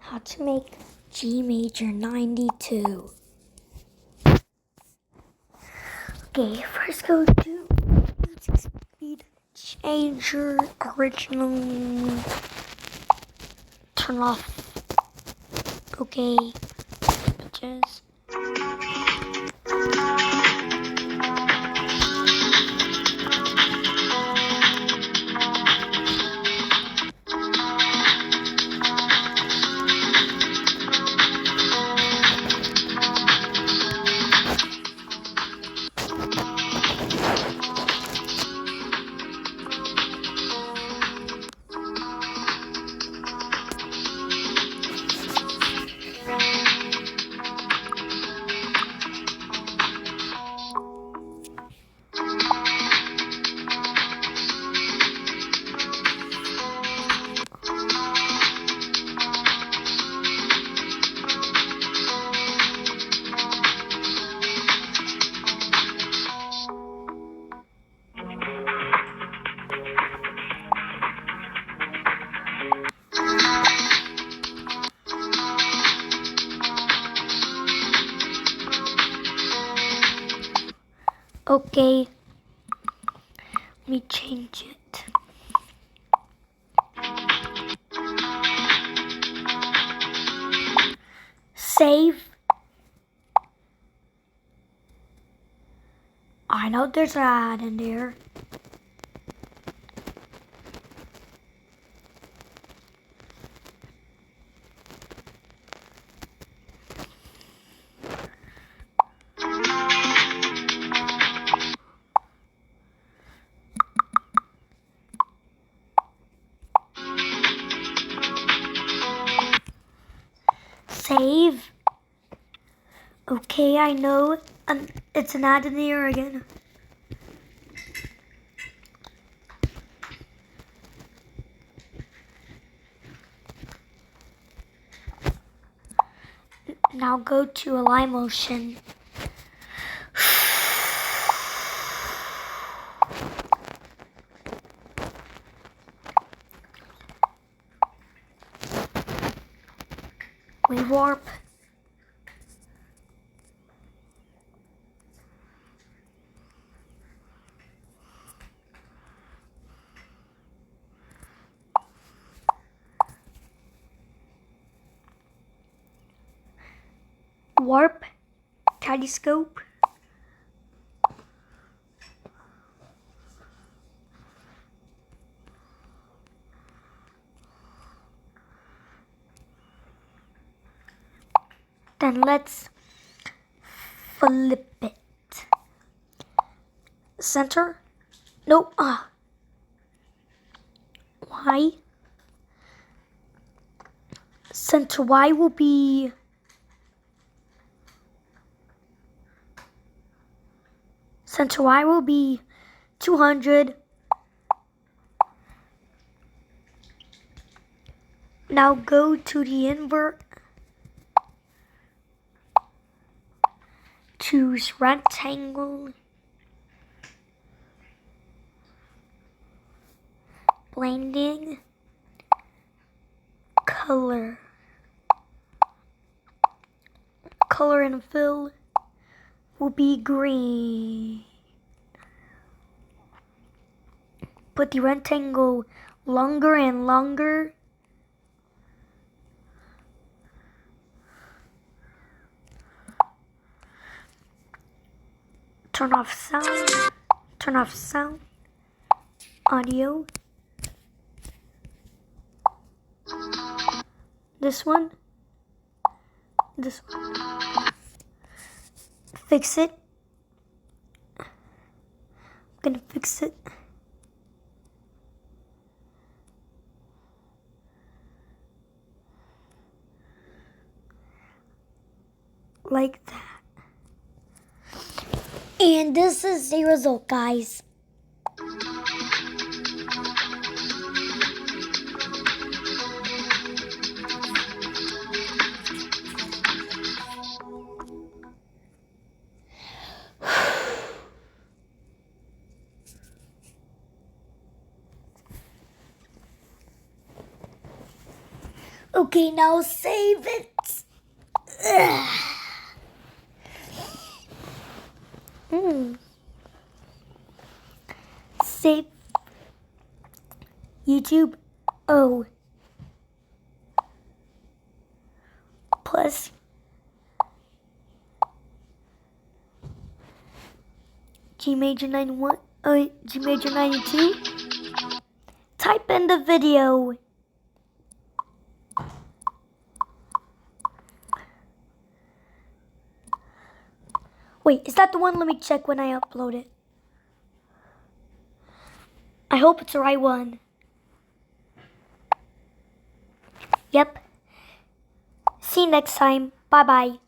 How to make G major 92. Okay, first go to music speed changer, original, turn off, okay, pitches. Okay, let me change it. Save. I know there's an ad in there. Save. Okay, I know. It's an ad in there again. Now go to Align Motion. Wave warp. Warp. Kaleidoscope. Then let's flip it. Center. Nope. Y. Center Y will be center Y will be 200. Now go to the invert. Choose rectangle. Blending. Color. Color and fill will be green. Put the rectangle longer and longer. Turn off sound. Turn off sound. Audio. This one. This one. Fix it. I'm gonna fix it. Like that. And this is the result, guys. Okay, now save it. Ugh. Save YouTube. Oh. Plus G major 91, G major 92. Type in the video. Wait, is that the one? Let me check when I upload it. I hope it's the right one. Yep. See you next time. Bye-bye.